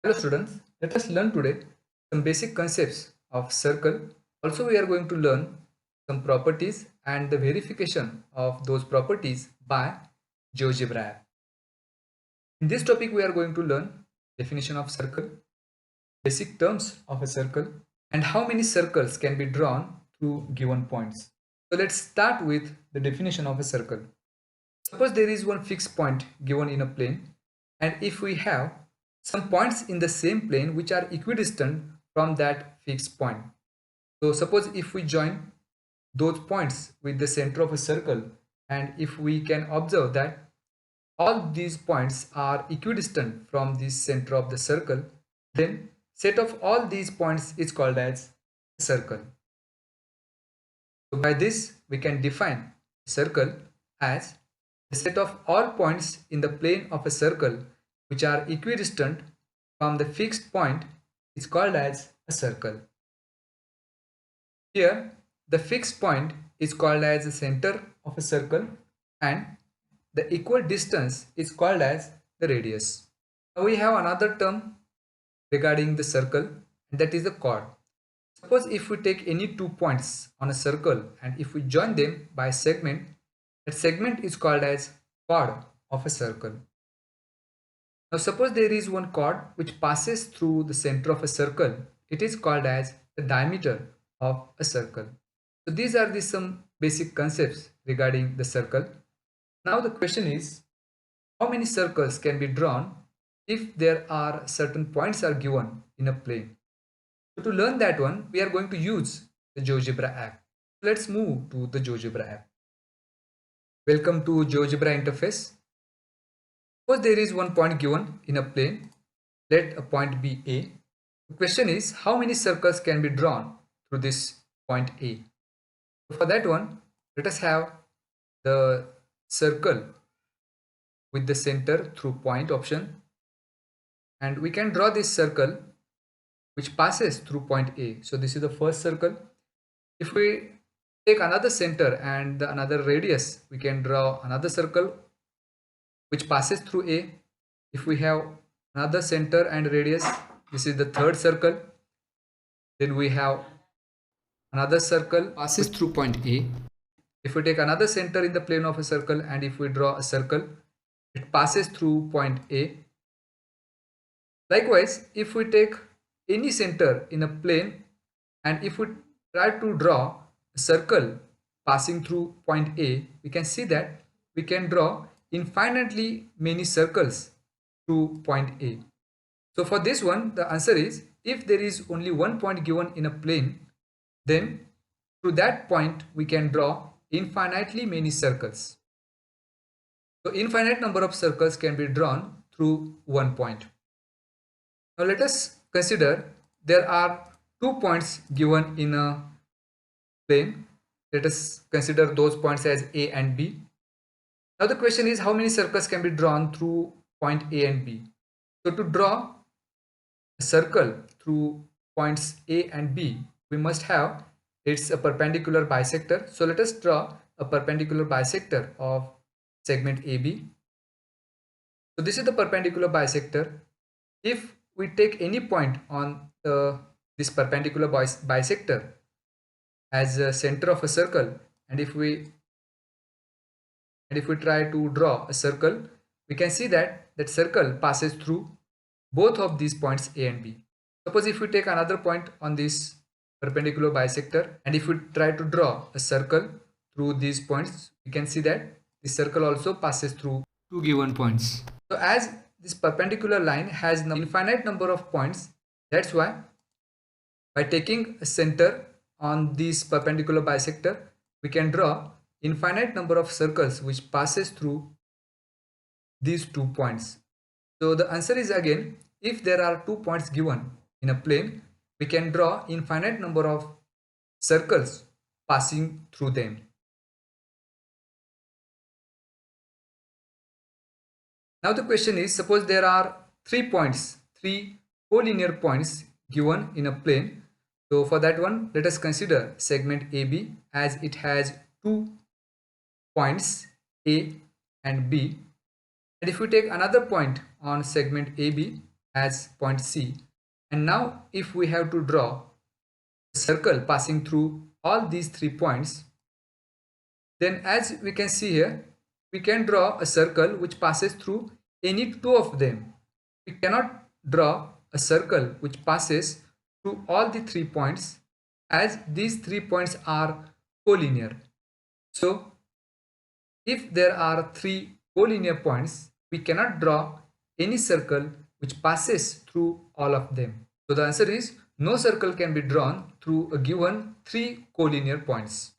Hello students, let us learn today some basic concepts of circle. Also we are going to learn some properties and the verification of those properties by GeoGebra app. In this topic we are going to learn definition of circle, basic terms of a circle, and how many circles can be drawn through given points. So let's start with the definition of a circle. Suppose there is one fixed point given in a plane, and if we have some points in the same plane which are equidistant from that fixed point. So suppose if we join those points with the center of a circle, and if we can observe that all these points are equidistant from the center of the circle, then set of all these points is called as a circle. So by this we can define a circle as the set of all points in the plane of a circle which are equidistant from the fixed point is called as a circle. Here the fixed point is called as the center of a circle and the equal distance is called as the radius. Now we have another term regarding the circle, and that is the chord. Suppose if we take any 2 points on a circle and if we join them by a segment, that segment is called as chord of a circle. Now suppose there is one chord which passes through the center of a circle. It is called as the diameter of a circle. So these are some basic concepts regarding the circle. Now the question is, how many circles can be drawn if there are certain points are given in a plane? So to learn that one, we are going to use the GeoGebra app. Let's move to the GeoGebra app. Welcome to GeoGebra interface. Suppose there is one point given in a plane. Let a point be A. The question is, how many circles can be drawn through this point A? So for that one, let us have the circle with the center through point option, and we can draw this circle which passes through point A. So this is the first circle. If we take another center and another radius, we can draw another circle which passes through A. If we have another center and radius, this is the third circle. Then we have another circle passes through point A. If we take another center in the plane of a circle and if we draw a circle, it passes through point A. Likewise, if we take any center in a plane and if we try to draw a circle passing through point A, we can see that we can draw infinitely many circles through point A. So for this one, the answer is, if there is only one point given in a plane, then through that point we can draw infinitely many circles. So infinite number of circles can be drawn through one point. Now let us consider there are 2 points given in a plane. Let us consider those points as A and B. Now the question is, how many circles can be drawn through point A and B? So to draw a circle through points A and B, we must have it's a perpendicular bisector. So let us draw a perpendicular bisector of segment AB. So this is the perpendicular bisector. If we take any point on this perpendicular bisector as a center of a circle, and if we try to draw a circle, we can see that that circle passes through both of these points A and B. Suppose if we take another point on this perpendicular bisector and if we try to draw a circle through these points, we can see that this circle also passes through two given points. So as this perpendicular line has an infinite number of points, that's why by taking a center on this perpendicular bisector, we can draw infinite number of circles which passes through these 2 points. So the answer is again, if there are 2 points given in a plane, we can draw infinite number of circles passing through them. Now the question is, suppose there are 3 points, 3 collinear points given in a plane. So for that one, let us consider segment AB as it has 2 points A and B. And if we take another point on segment AB as point C. And now if we have to draw a circle passing through all these 3 points, then as we can see here, we can draw a circle which passes through any 2 of them. We cannot draw a circle which passes through all the 3 points, as these 3 points are collinear. So if there are 3 collinear points, we cannot draw any circle which passes through all of them. So the answer is no circle can be drawn through a given 3 collinear points.